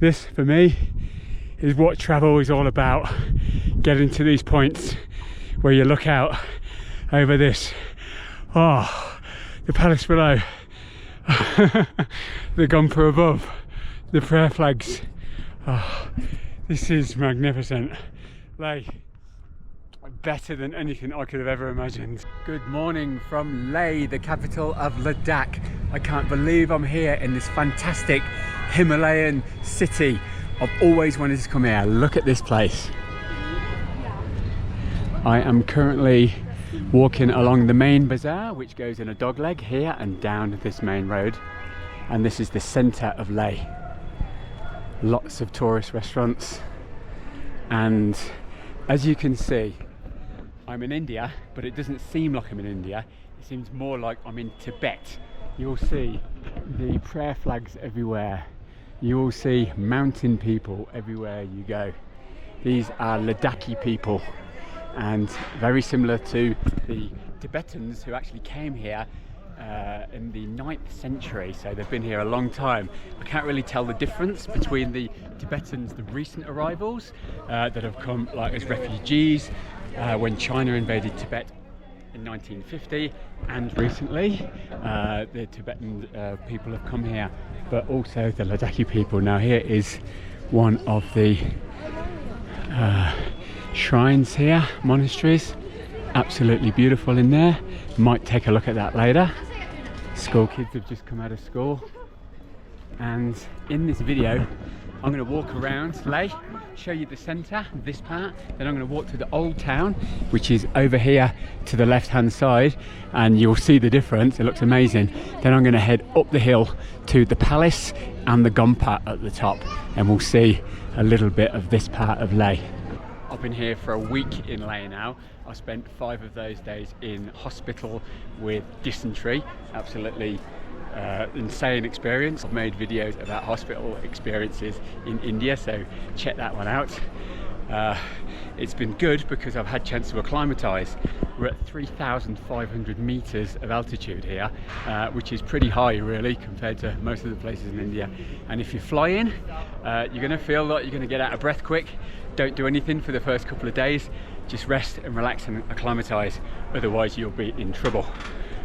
This, for me, is what travel is all about. Getting to these points where you look out over this, the palace below, the Gompa above, the prayer flags. This is magnificent. Leh, better than anything I could have ever imagined. Good morning from Leh, the capital of Ladakh. I can't believe I'm here in this fantastic Himalayan city. I've always wanted to come here. Look at this place. I am currently walking along the main bazaar, which goes in a dogleg here and down this main road. And this is the centre of Leh. Lots of tourist restaurants. And as you can see, I'm in India, but it doesn't seem like I'm in India. It seems more like I'm in Tibet. You'll see the prayer flags everywhere. You will see mountain people everywhere you go. These are Ladakhi people, and very similar to the Tibetans who actually came here in the 9th century, so they've been here a long time. I can't really tell the difference between the Tibetans, the recent arrivals that have come like as refugees when China invaded Tibet in 1950, and recently the Tibetan people have come here, but also the Ladakhi people. Now here is one of the shrines here, monasteries, absolutely beautiful in there. Might take a look at that later. School kids have just come out of school, and in this video I'm going to walk around Leh, show you the centre, this part, then I'm going to walk to the old town, which is over here to the left hand side, and you'll see the difference. It looks amazing. Then I'm going to head up the hill to the palace and the Gompa at the top, and we'll see a little bit of this part of Leh. I've been here for a week in Leh now. I spent 5 of those days in hospital with dysentery. Absolutely insane experience. I've made videos about hospital experiences in India, so check that one out. It's been good because I've had a chance to acclimatise. We're at 3,500 meters of altitude here, which is pretty high really compared to most of the places in India. And if you fly in, you're going to feel like you're going to get out of breath quick. Don't do anything for the first couple of days. Just rest and relax and acclimatise, otherwise you'll be in trouble.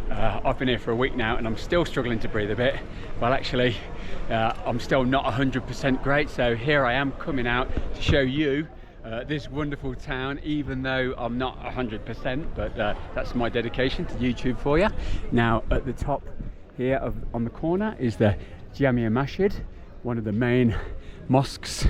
I've been here for a week now and I'm still struggling to breathe a bit. Well, actually, I'm still not 100% great, so here I am coming out to show you this wonderful town, even though I'm not 100%, but that's my dedication to YouTube for you. Now, at the top here on the corner is the Jamia Masjid, one of the main mosques.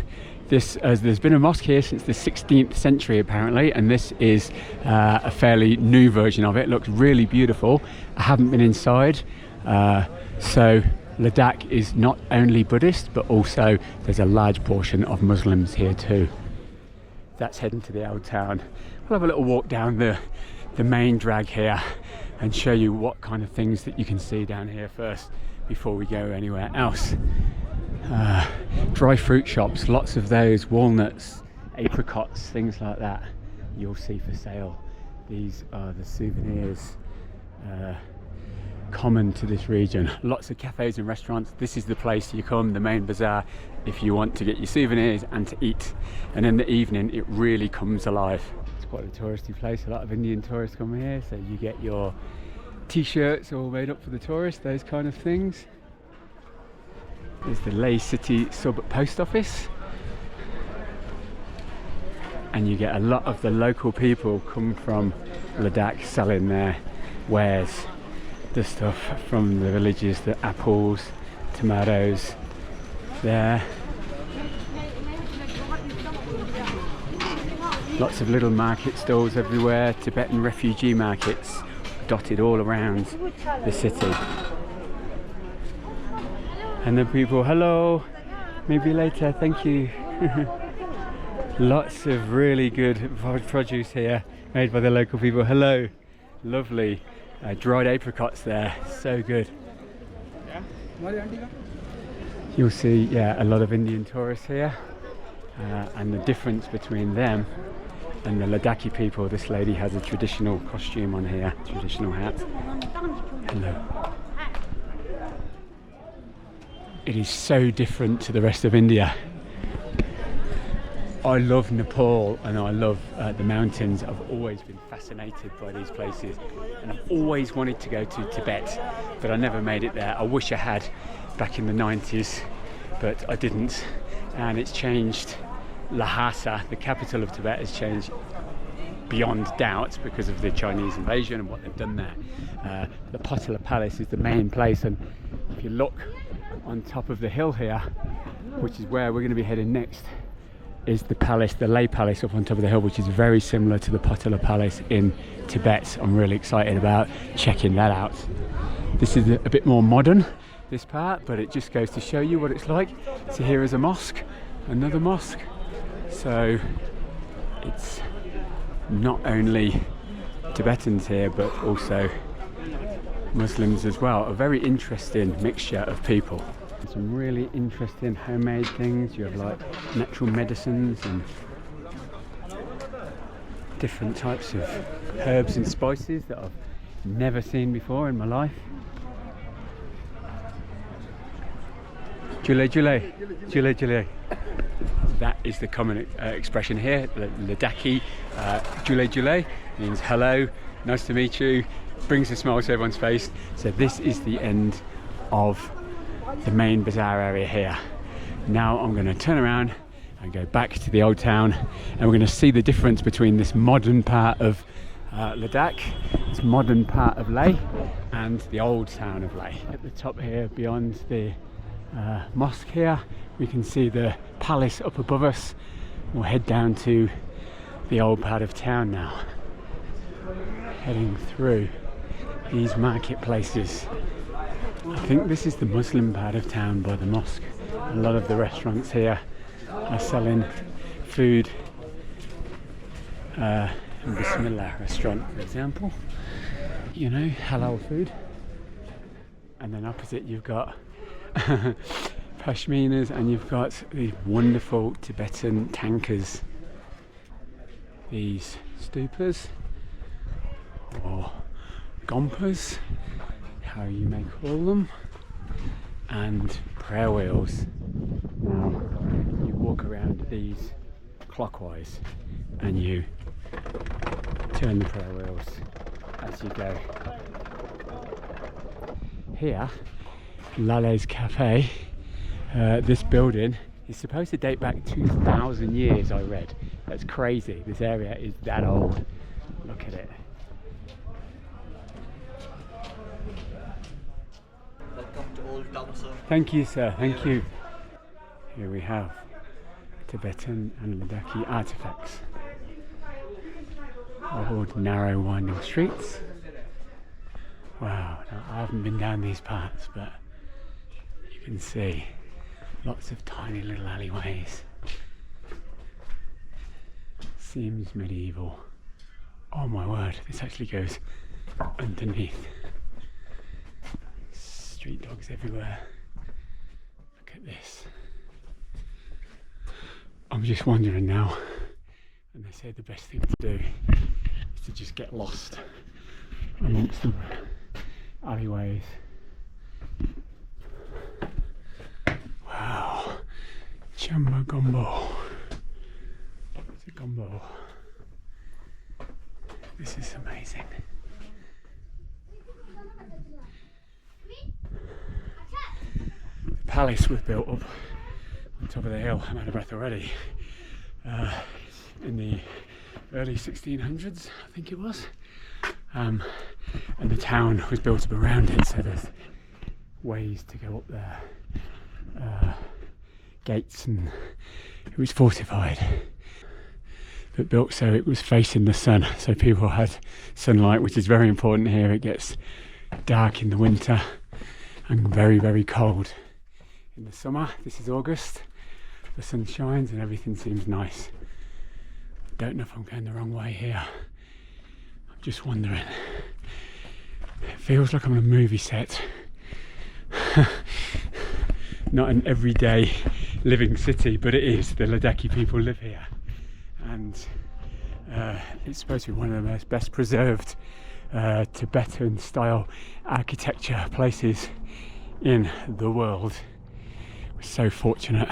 There's been a mosque here since the 16th century apparently, and this is a fairly new version of it. It looks really beautiful. I haven't been inside, so Ladakh is not only Buddhist, but also there's a large portion of Muslims here too. That's heading to the old town. We'll have a little walk down the main drag here and show you what kind of things that you can see down here first before we go anywhere else. Dry fruit shops, lots of those, walnuts, apricots, things like that you'll see for sale. These are the souvenirs common to this region. Lots of cafes and restaurants. This is the place you come, the main bazaar, if you want to get your souvenirs and to eat. And in the evening it really comes alive. It's quite a touristy place. A lot of Indian tourists come here, so you get your t-shirts all made up for the tourists, those kind of things. There's the Leh City Sub Post Office, and you get a lot of the local people come from Ladakh selling their wares, the stuff from the villages, the apples, tomatoes there. Lots of little market stalls everywhere, Tibetan refugee markets dotted all around the city. And then people, hello, maybe later, thank you. Lots of really good produce here made by the local people. Hello, lovely dried apricots there, so good. You'll see, yeah, a lot of Indian tourists here, and the difference between them and the Ladakhi people. This lady has a traditional costume on here, traditional hat. Hello. It is so different to the rest of India. I love Nepal and I love the mountains. I've always been fascinated by these places, and I've always wanted to go to Tibet, but I never made it there. I wish I had back in the 90s, but I didn't. And it's changed. Lhasa, the capital of Tibet, has changed beyond doubt because of the Chinese invasion and what they've done there. The Potala Palace is the main place, and if you look on top of the hill here, which is where we're going to be heading next, is the palace, the Leh Palace up on top of the hill, which is very similar to the Potala Palace in Tibet. I'm really excited about checking that out. This is a bit more modern, this part, but it just goes to show you what it's like. So here is a mosque, another mosque. So it's not only Tibetans here, but also Muslims as well. A very interesting mixture of people. Some really interesting homemade things. You have like natural medicines and different types of herbs and spices that I've never seen before in my life. Jule jule, jule jule. That is the common expression here. Ladakhi, jule jule means hello, nice to meet you, brings a smile to everyone's face. So this is the end of the main bazaar area here. Now I'm going to turn around and go back to the old town, and we're going to see the difference between this modern part of Ladakh, this modern part of Leh, and the old town of Leh. At the top here, beyond the mosque here, we can see the palace up above us. We'll head down to the old part of town now, heading through these marketplaces. I think this is the Muslim part of town by the mosque. A lot of the restaurants here are selling food. Bismillah restaurant, for example, you know, halal food. And then opposite you've got pashminas, and you've got these wonderful Tibetan tankers, these stupas or gompas, how you may call them, and prayer wheels. Now you walk around these clockwise and you turn the prayer wheels as you go. Here, Lale's Cafe, this building is supposed to date back 2,000 years, I read. That's crazy. This area is that old. Look at it. Welcome to Old Town, sir. Thank you, sir. Thank you. Here we have Tibetan and Ladakhi artifacts. Old, narrow, winding streets. Wow, now, I haven't been down these parts, but you can see lots of tiny little alleyways. Seems medieval. Oh my word, this actually goes underneath. Street dogs everywhere. Look at this. I'm just wondering now, and they say the best thing to do is to just get lost amongst them alleyways. Wow, Tsemo Gompa. It's a gombo. This is amazing. The palace was built up on top of the hill. I'm out of breath already. In the early 1600s, I think it was. And the town was built up around it, so there's ways to go up there, gates, and it was fortified, but built so it was facing the sun, so people had sunlight, which is very important here. It gets dark in the winter and very, very cold in the summer. This is August, the sun shines and everything seems nice. Don't know if I'm going the wrong way here. I'm just wondering. It feels like I'm on a movie set. Not an everyday living city, but it is. The Ladakhi people live here, and it's supposed to be one of the most best preserved Tibetan style architecture places in the world. We're so fortunate.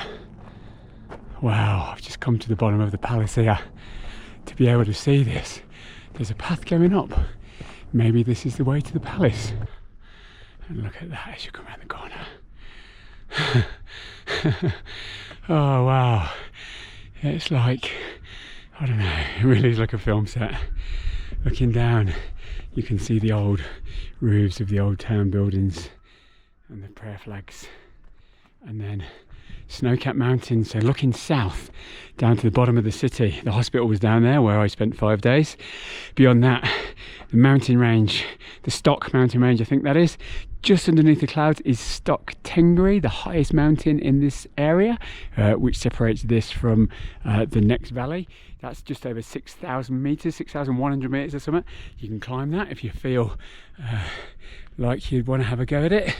Wow, I've just come to the bottom of the palace here to be able to see this. There's a path going up. Maybe this is the way to the palace. And look at that as you come around the corner. Oh wow. It's like, I don't know, it really is like a film set. Looking down, you can see the old roofs of the old town buildings and the prayer flags. And then snow-capped mountains. So looking south down to the bottom of the city. The hospital was down there where I spent 5 days. Beyond that, the mountain range, the Stock mountain range, I think that is. Just underneath the clouds is Stock Tengri, the highest mountain in this area, which separates this from the next valley. That's just over 6,000 meters, 6,100 meters or something. You can climb that if you feel like you'd want to have a go at it.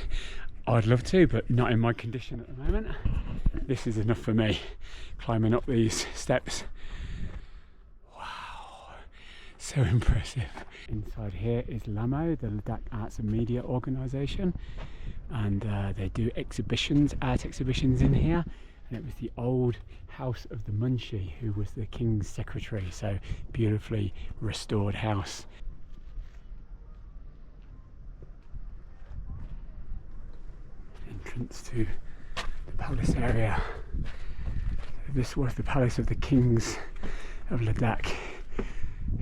I'd love to, but not in my condition at the moment. This is enough for me, climbing up these steps. Wow, so impressive. Inside here is LAMO, the Ladakh Arts and Media Organisation, and they do exhibitions, art exhibitions in here. And it was the old house of the Munshi, who was the king's secretary, so beautifully restored house. Entrance to the palace area. This was the palace of the kings of Ladakh,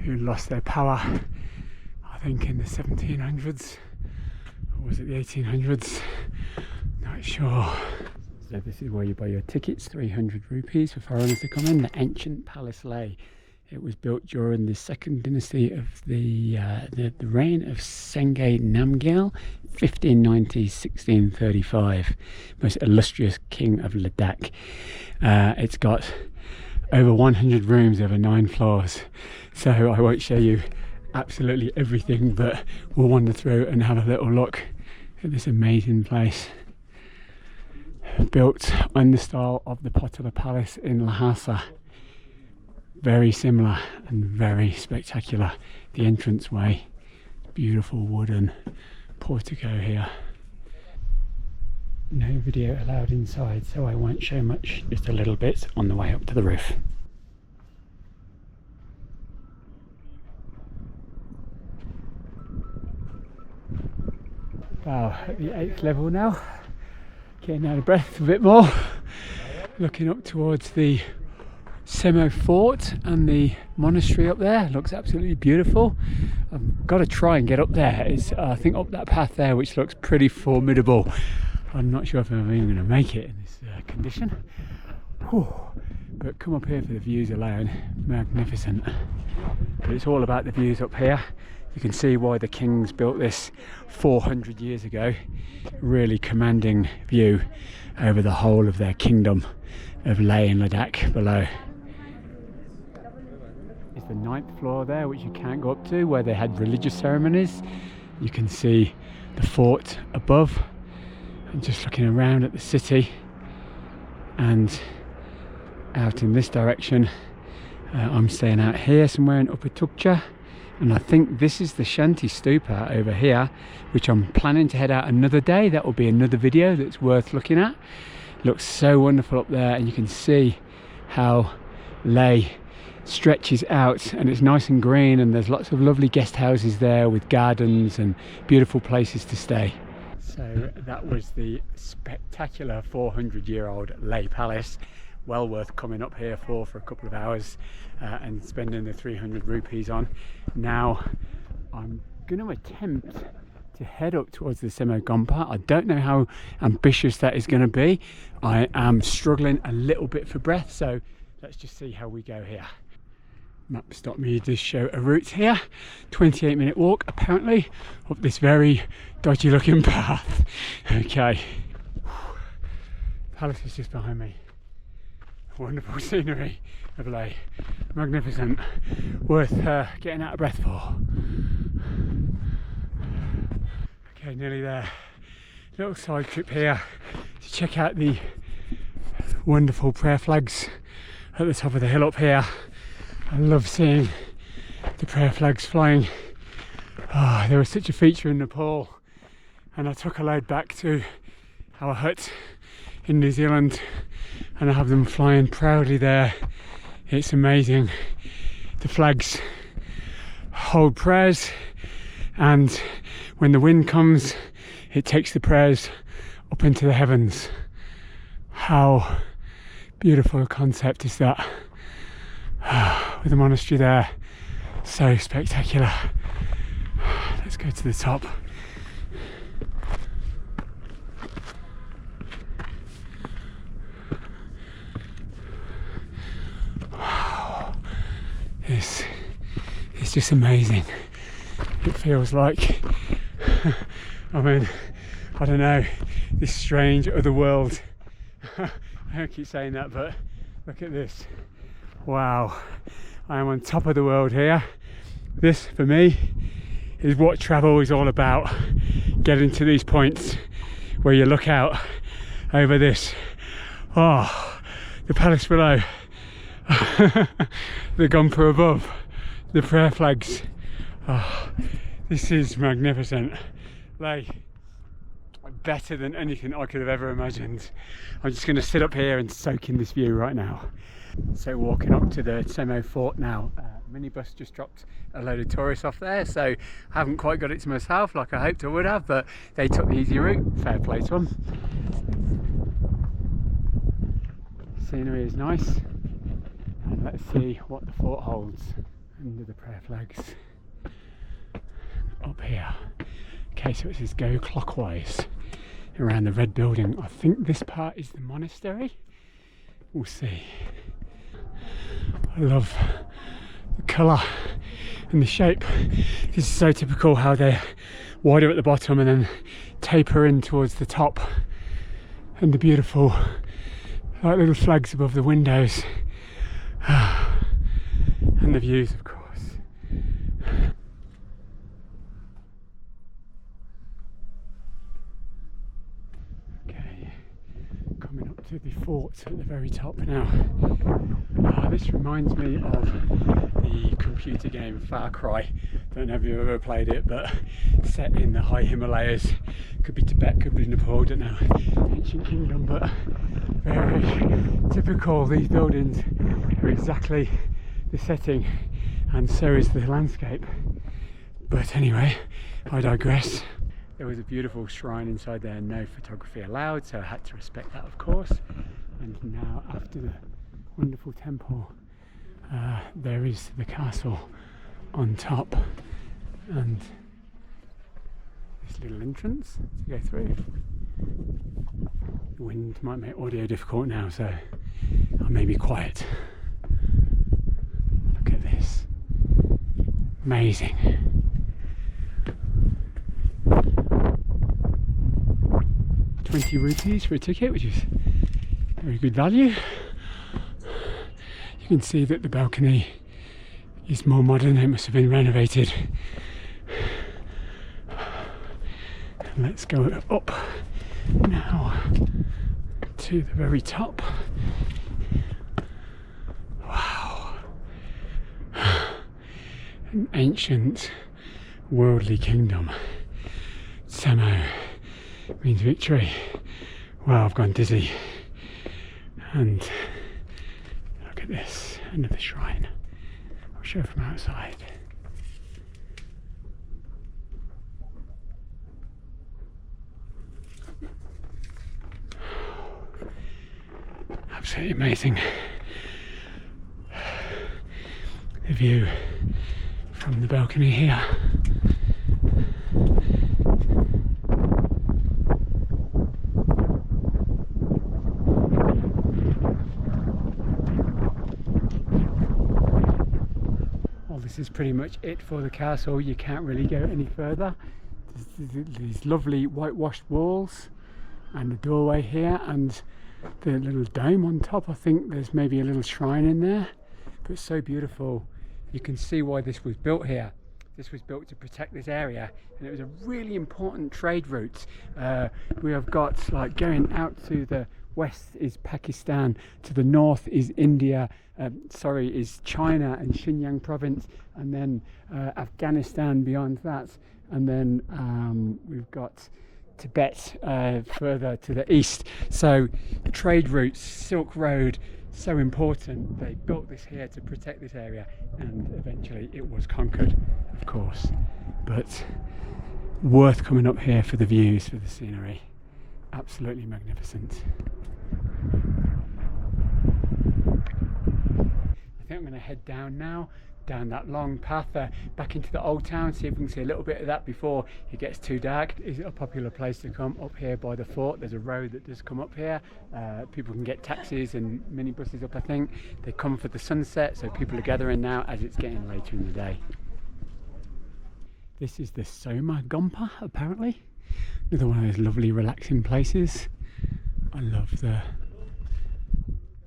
who lost their power, I think in the 1700s, or was it the 1800s? Not sure. So this is where you buy your tickets, 300 rupees for foreigners to come in. The ancient palace Leh. It was built during the second dynasty of the reign of Sengay Namgyal, 1590-1635. Most illustrious king of Ladakh. It's got over 100 rooms over 9 floors. So I won't show you absolutely everything, but we'll wander through and have a little look at this amazing place. Built in the style of the Potala Palace in Lhasa. Very similar and very spectacular. The entranceway, beautiful wooden portico here. No video allowed inside, so I won't show much, just a little bit on the way up to the roof. Wow, at the 8th level now. Getting out of breath a bit more. Looking up towards the Tsemo Fort and the monastery up there. Looks absolutely beautiful. I've got to try and get up there. It's I think up that path there, which looks pretty formidable. I'm not sure if I'm even going to make it in this condition. Whew. But come up here for the views alone. Magnificent. But it's all about the views up here. You can see why the kings built this 400 years ago. Really commanding view over the whole of their kingdom of Leh and Ladakh below. It's the 9th floor there, which you can't go up to, where they had religious ceremonies. You can see the fort above, and just looking around at the city and out in this direction. I'm staying out here somewhere in Upper Tukcha. And I think this is the Shanti Stupa over here, which I'm planning to head out another day. That will be another video that's worth looking at. Looks so wonderful up there, and you can see how Leh stretches out, and it's nice and green, and there's lots of lovely guest houses there with gardens and beautiful places to stay. So that was the spectacular 400-year-old Leh Palace. Well worth coming up here for a couple of hours and spending the 300 rupees on. Now I'm going to attempt to head up towards the Tsemo Gompa. I don't know how ambitious that is going to be. I am struggling a little bit for breath, so let's just see how we go here. Maps.me does show a route here, 28-minute walk apparently up this very dodgy looking path. Okay, palace is just behind me. Wonderful scenery of Leh, magnificent, worth getting out of breath for. Okay, nearly there. Little side trip here to check out the wonderful prayer flags at the top of the hill up here. I love seeing the prayer flags flying. Oh, they were such a feature in Nepal, and I took a load back to our hut in New Zealand, and I have them flying proudly there. It's amazing. The flags hold prayers, and when the wind comes, it takes the prayers up into the heavens. How beautiful a concept is that? With the monastery there, so spectacular. Let's go to the top. Wow, this is just amazing. It feels like, I mean, I don't know, this strange other world. I don't keep saying that, but look at this. Wow, I am on top of the world here. This, for me, is what travel is all about. Getting to these points where you look out over this. Oh, the palace below. The Gompa above. The prayer flags. Oh, this is magnificent. Like, better than anything I could have ever imagined. I'm just going to sit up here and soak in this view right now. So walking up to the Tsemo fort now. Minibus just dropped a load of tourists off there, so I haven't quite got it to myself like I hoped I would have, but they took the easy route. Fair play to them. Scenery is nice, and let's see what the fort holds under the prayer flags. Up here. Okay, so it says go clockwise around the red building. I think this part is the monastery. We'll see. I love the colour and the shape. This is so typical how they're wider at the bottom and then taper in towards the top, and the beautiful like little flags above the windows, and the views, of course. Coming up to the fort at the very top now. This reminds me of the computer game Far Cry. Don't know if you've ever played it, but set in the high Himalayas. Could be Tibet, could be Nepal, don't know. Ancient kingdom, but very typical. These buildings are exactly the setting, and so is the landscape. But anyway, I digress. There was a beautiful shrine inside there, no photography allowed, so I had to respect that, of course. And now, after the wonderful temple, there is the castle on top, and this little entrance to go through. The wind might make audio difficult now, so I may be quiet. Look at this. Amazing. 20 rupees for a ticket, which is very good value. You can see that the balcony is more modern. It must have been renovated. And let's go up now to the very top. Wow. An ancient worldly kingdom. Tsemo means victory. Wow, I've gone dizzy. And look at this, another shrine. I'll show from outside. Absolutely amazing. The view from the balcony here. This is pretty much it for the castle. You can't really go any further. There's these lovely whitewashed walls and the doorway here and the little dome on top. I think there's maybe a little shrine in there, but it's so beautiful. You can see why this was built here. This was built to protect this area, and it was a really important trade route. We have got, like, going out to the west is Pakistan, to the north is India, is China and Xinjiang province, and then Afghanistan beyond that, and then we've got Tibet further to the east. So trade routes, Silk Road, so important. They built this here to protect this area, and eventually it was conquered, of course. But worth coming up here for the views, for the scenery. Absolutely magnificent. I think I'm going to head down now, down that long path back into the old town, see if we can see a little bit of that before it gets too dark. Is it a popular place to come up here by the fort? There's a road that does come up here. People can get taxis and minibuses up, I think. They come for the sunset, so people are gathering now as it's getting later in the day. This is the Tsemo Gompa, apparently. Another one of those lovely relaxing places. I love the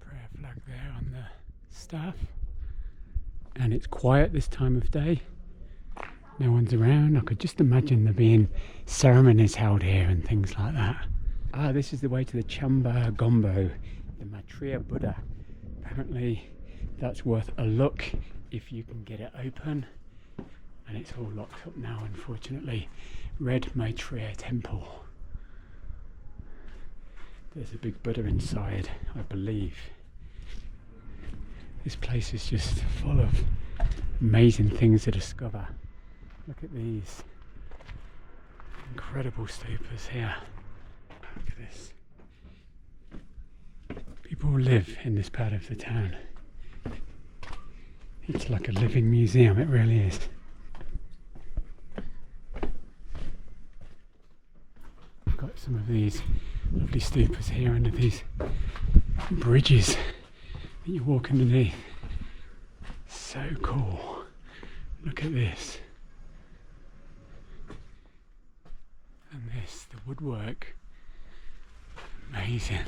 prayer flag there on the staff. And it's quiet this time of day. No one's around. I could just imagine there being ceremonies held here and things like that. Ah, this is the way to the Tsemo Gompa, the Maitreya Buddha. Apparently that's worth a look if you can get it open. And it's all locked up now, unfortunately. Red Maitreya Temple. There's a big Buddha inside, I believe. This place is just full of amazing things to discover. Look at these incredible stupas here. Look at this. People live in this part of the town. It's like a living museum, it really is. We've got some of these lovely stupas here under these bridges that you walk underneath. So cool. Look at this. And this, the woodwork. Amazing.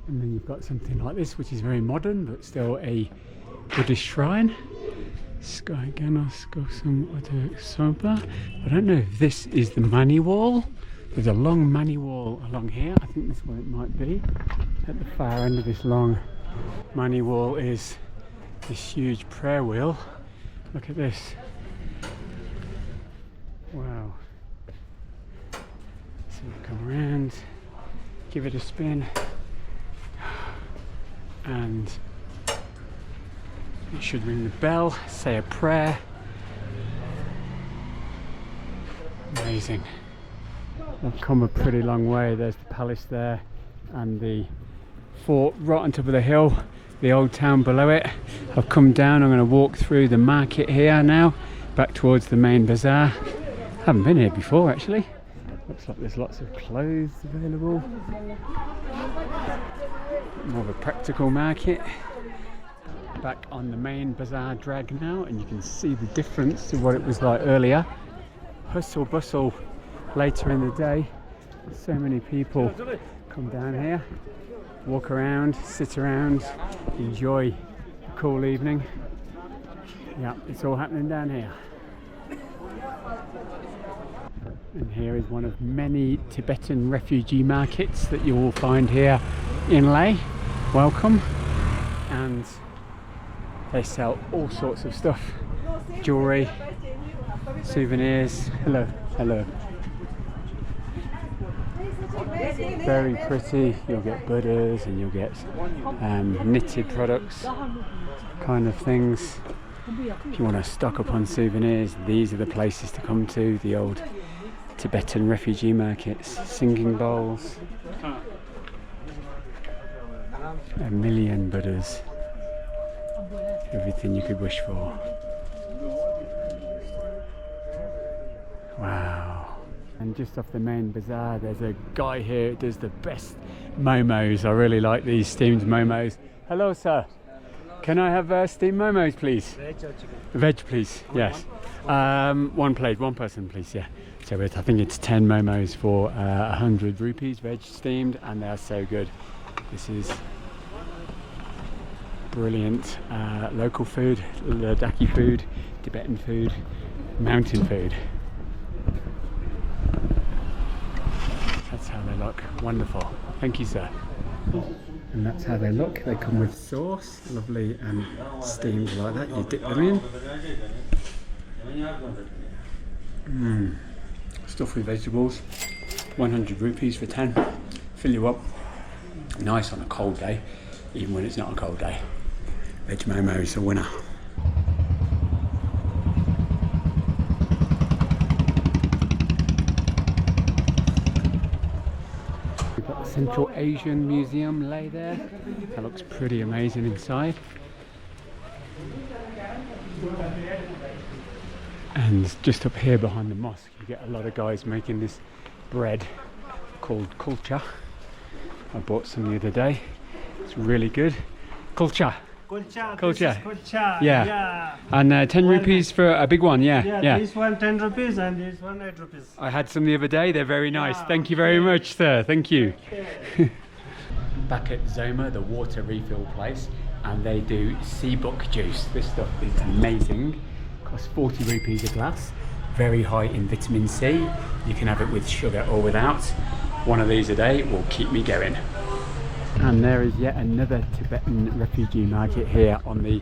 And then you've got something like this, which is very modern, but still a Buddhist shrine. Sky Ganos Gosum Oto Sompa. I don't know if this is the Mani wall. There's a long Mani wall along here. I think that's what it might be. At the far end of this long Mani wall is this huge prayer wheel. Look at this. Wow. So you come around, give it a spin, and it should ring the bell, say a prayer. Amazing. I've come a pretty long way. There's the palace there and the fort right on top of the hill, the old town below it. I've come down, I'm going to walk through the market here now, back towards the main bazaar. I haven't been here before actually. Looks like there's lots of clothes available. More of a practical market. Back on the main bazaar drag now, and you can see the difference to what it was like earlier. Hustle bustle later in the day. So many people come down here, walk around, sit around, enjoy a cool evening. Yeah, it's all happening down here. And here is one of many Tibetan refugee markets that you will find here in Leh. Welcome. And they sell all sorts of stuff. Jewellery, souvenirs. Hello, hello. Very pretty. You'll get Buddhas and you'll get knitted products, kind of things. If you want to stock up on souvenirs, these are the places to come to. The old Tibetan refugee markets, singing bowls, a million Buddhas, everything you could wish for. Wow. And just off the main bazaar, there's a guy here who does the best momos. I really like these steamed momos. Hello, sir. Can I have steamed momos, please? Veg or chicken? Veg, please. Yes. One plate, one person, please. Yeah. So I think it's 10 momos for 100 rupees, veg steamed, and they're so good. This is brilliant. Local food, Ladakhi food, Tibetan food, mountain food. That's how they look. Wonderful. Thank you, sir. And that's how they look. They come with sauce, lovely and steamed like that. You dip them in. stuffed with vegetables. 100 rupees for 10. Fill you up. Nice on a cold day, even when it's not a cold day. Veg momo is the winner. We've got the Central Asian Museum Leh there. That looks pretty amazing inside. And just up here behind the mosque, you get a lot of guys making this bread called kulcha. I bought some the other day. It's really good. Kulcha. Kulcha. Kulcha. This is kulcha. Yeah. And 10 rupees for a big one. Yeah. This one 10 rupees and this one 8 rupees. I had some the other day. They're very nice. Yeah. Thank you very much, sir. Thank you. Back at Tsemo, the water refill place, and they do sea buck juice. This stuff is amazing. Costs 40 rupees a glass. Very high in vitamin C. You can have it with sugar or without. One of these a day will keep me going. And there is yet another Tibetan refugee market here on the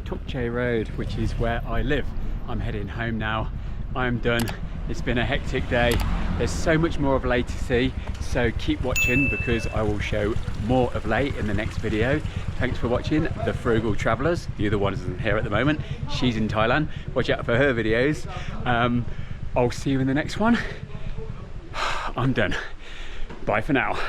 Tukche Road, which is where I live. I'm heading home now. I'm done. It's been a hectic day. There's so much more of Leh to see, so keep watching because I will show more of Leh in the next video. Thanks for watching the Frugal Travellers. The other one isn't here at the moment. She's in Thailand. Watch out for her videos. I'll see you in the next one. I'm done. Bye for now.